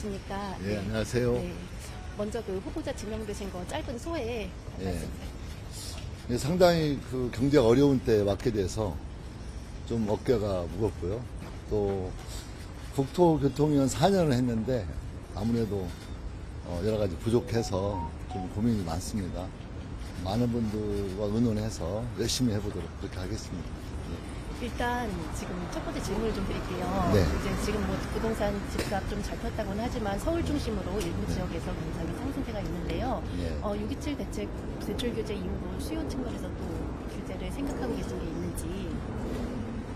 안녕하십니까. 예, 안녕하세요. 네. 먼저 그 후보자 지명되신 거 짧은 소회 말씀. 예, 상당히 그 경제가 어려운 때에 맡게 돼서 좀 어깨가 무겁고요. 또 국토교통위원 4년을 했는데 아무래도 여러 가지 부족해서 좀 고민이 많습니다. 많은 분들과 의논해서 열심히 해보도록 그렇게 하겠습니다. 일단 지금 첫 번째 질문을 좀 드릴게요. 네. 이제 지금 뭐 부동산 집값 좀 잘 폈다고는 하지만 서울 중심으로 일부 지역에서 굉장히 상승세가 있는데요. 예. 6.27 대출 규제 이후로 수요 측면에서 또 규제를 생각하고 계신 게 있는지.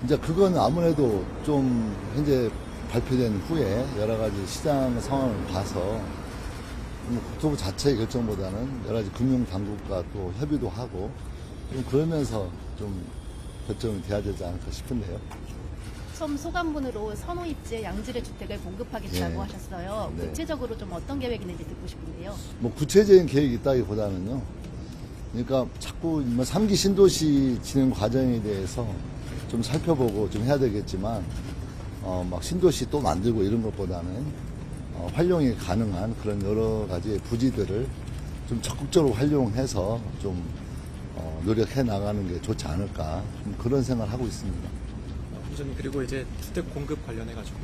이제 그건 아무래도 좀 현재 발표된 후에 여러 가지 시장 상황을 봐서 국토부 자체의 결정보다는 여러 가지 금융당국과 또 협의도 하고 좀 그러면서 좀 결정이 돼야 되지 않을까 싶은데요. 처음 소감문으로 선호입지의 양질의 주택을 공급하겠다고 예. 하셨어요. 네. 구체적으로 좀 어떤 계획이 있는지 듣고 싶은데요. 뭐 구체적인 계획이 있다기보다는요. 그러니까 자꾸 뭐 3기 신도시 진행 과정에 대해서 좀 살펴보고 좀 해야 되겠지만 막 신도시 또 만들고 이런 것보다는 활용이 가능한 그런 여러 가지 부지들을 좀 적극적으로 활용해서 좀 노력해 나가는 게 좋지 않을까 좀 그런 생각을 하고 있습니다. 후보자님, 그리고 이제 주택 공급 관련해가지고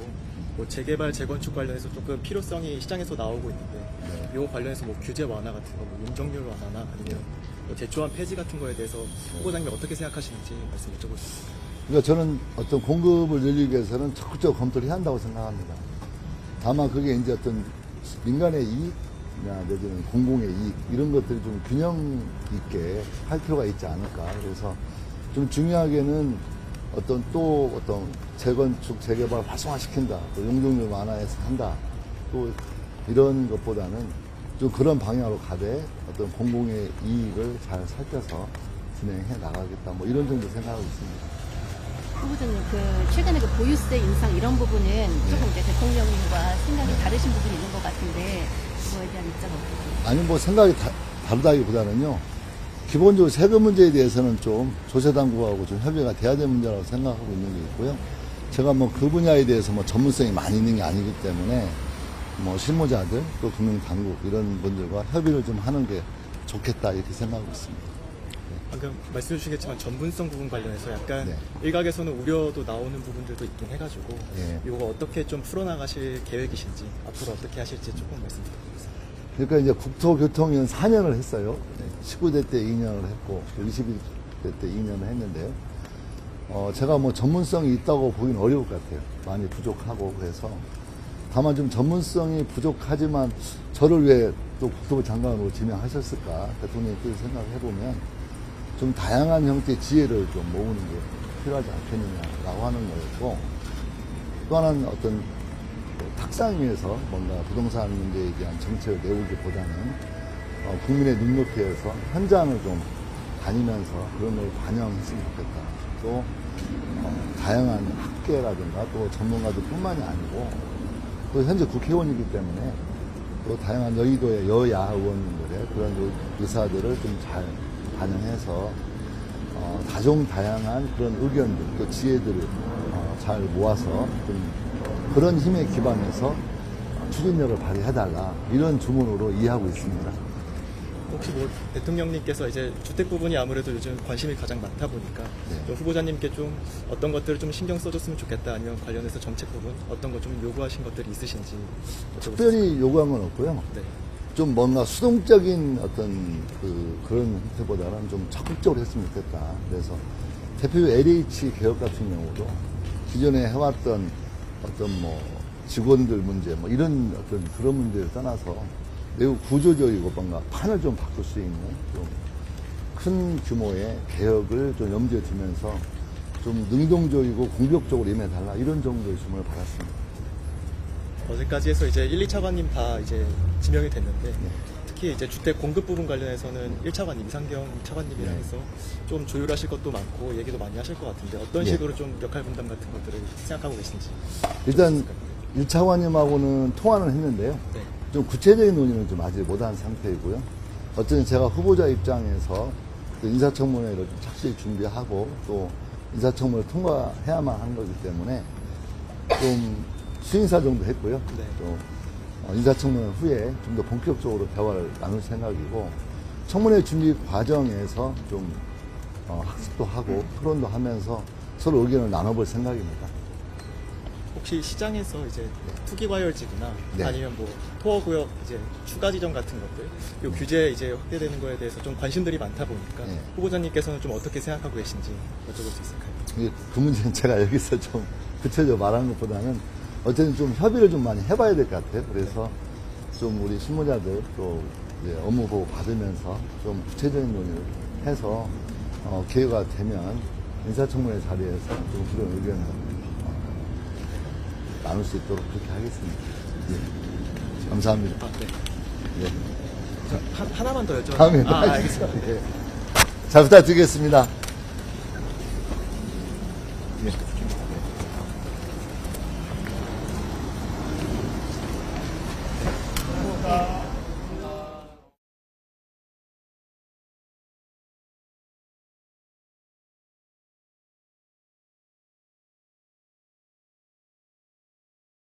뭐 재개발, 재건축 관련해서 조금 필요성이 시장에서 나오고 있는데 이거 관련해서 뭐 규제 완화 같은 거, 뭐 용적률 완화나 아니면 뭐 제초안 폐지 같은 거에 대해서 후보자님이 어떻게 생각하시는지 말씀 여쭤보겠습니다. 그러니까 저는 어떤 공급을 늘리기 위해서는 적극적으로 검토를 해야 한다고 생각합니다. 다만 그게 이제 어떤 민간의 이익이나 내지는 공공의 이익 이런 것들이 좀 균형 있게 할 필요가 있지 않을까. 그래서 좀 중요하게는 어떤 재건축, 재개발 활성화시킨다. 또 용적률 완화해서 한다. 또 이런 것보다는 좀 그런 방향으로 가되 어떤 공공의 이익을 잘 살펴서 진행해 나가겠다. 뭐 이런 정도 생각하고 있습니다. 후보자님, 최근에 보유세 인상 이런 부분은 조금 이제 대통령님과 생각이 다르신 부분이 있는 것 같은데 그거에 대한 입장은 어떠세요? 아니 뭐 생각이 다르다기보다는요. 기본적으로 세금 문제에 대해서는 좀 조세당국하고 좀 협의가 돼야 될 문제라고 생각하고 있는 게 있고요. 제가 뭐 그 분야에 대해서 뭐 전문성이 많이 있는 게 아니기 때문에 뭐 실무자들 또 금융당국 이런 분들과 협의를 좀 하는 게 좋겠다 이렇게 생각하고 있습니다. 방금 말씀해 주시겠지만 전문성 부분 관련해서 약간 네. 일각에서는 우려도 나오는 부분들도 있긴 해가지고 예. 이거 어떻게 좀 풀어나가실 계획이신지 앞으로 어떻게 하실지 조금 말씀 부탁드리겠습니다. 그러니까 이제 국토교통위원 4년을 했어요. 19대 때 2년을 했고 21대 때 2년을 했는데요. 제가 뭐 전문성이 있다고 보기는 어려울 것 같아요. 많이 부족하고 그래서 다만 좀 전문성이 부족하지만 저를 왜 또 국토부 장관으로 지명하셨을까 대통령께서 생각을 해보면 좀 다양한 형태의 지혜를 좀 모으는 게 필요하지 않겠느냐라고 하는 거였고 또 하나는 어떤 탁상위에서 뭔가 부동산 문제에 대한 정책을 내우기보다는 국민의 눈높이에서 현장을 좀 다니면서 그런 걸 반영했으면 좋겠다. 또 다양한 학계라든가 또 전문가들 뿐만이 아니고 또 현재 국회의원이기 때문에 또 다양한 여의도의 여야 의원님들의 그런 의사들을 좀 잘 반영해서 다종다양한 그런 의견들 또 지혜들을 잘 모아서 좀 그런 힘에 기반해서 추진력을 발휘해달라 이런 주문으로 이해하고 있습니다. 혹시 뭐 대통령님께서 이제 주택 부분이 아무래도 요즘 관심이 가장 많다 보니까 좀 후보자님께 좀 어떤 것들을 좀 신경 써줬으면 좋겠다 아니면 관련해서 정책 부분 어떤 거 좀 요구하신 것들이 있으신지 특별히 요구한 건 없고요. 네. 좀 뭔가 수동적인 어떤 그런 형태보다는 좀 적극적으로 했으면 좋겠다. 그래서 대표 LH 개혁 같은 경우도 기존에 해왔던 어떤 뭐 직원들 문제 뭐 이런 어떤 그런 문제를 떠나서 매우 구조적이고 뭔가 판을 좀 바꿀 수 있는 좀 큰 규모의 개혁을 좀 염두에 두면서 좀 능동적이고 공격적으로 임해달라 이런 정도의 주문을 받았습니다. 어제까지 해서 이제 1, 2차관님 다 이제 지명이 됐는데 특히 이제 주택 공급 부분 관련해서는 1차관 이상경 차관님이랑 해서 좀 조율하실 것도 많고 얘기도 많이 하실 것 같은데 어떤 식으로 좀 역할 분담 같은 것들을 생각하고 계신지 일단 1차관님하고는 통화는 했는데요. 네. 좀 구체적인 논의는 좀 아직 못한 상태이고요. 어쨌든 제가 후보자 입장에서 그 인사청문회를 좀 착실히 준비하고 또 인사청문회를 통과해야만 하는 거기 때문에 좀 수인사 정도 했고요. 네. 또 인사청문회 후에 좀 더 본격적으로 대화를 나눌 생각이고, 청문회 준비 과정에서 좀 학습도 하고 토론도 하면서 서로 의견을 나눠볼 생각입니다. 혹시 시장에서 이제 투기과열지구나 네. 아니면 뭐 토어구역 이제 추가 지정 같은 것들, 요 규제 이제 확대되는 거에 대해서 좀 관심들이 많다 보니까 네. 후보자님께서는 좀 어떻게 생각하고 계신지 여쭤볼 수 있을까요? 그 문제는 제가 여기서 좀 구체적으로 말하는 것보다는 어쨌든 좀 협의를 좀 많이 해봐야 될 것 같아요. 그래서 좀 우리 실무자들 또 이제 업무 보고 받으면서 좀 구체적인 논의를 해서 기회가 되면 인사청문회 자리에서 좀 그런 의견을 나눌 수 있도록 그렇게 하겠습니다. 예. 감사합니다. 아, 네. 예. 하나만 더 여쭤볼게요. 다음에 알겠습니다. 예. 잘 부탁드리겠습니다. 예.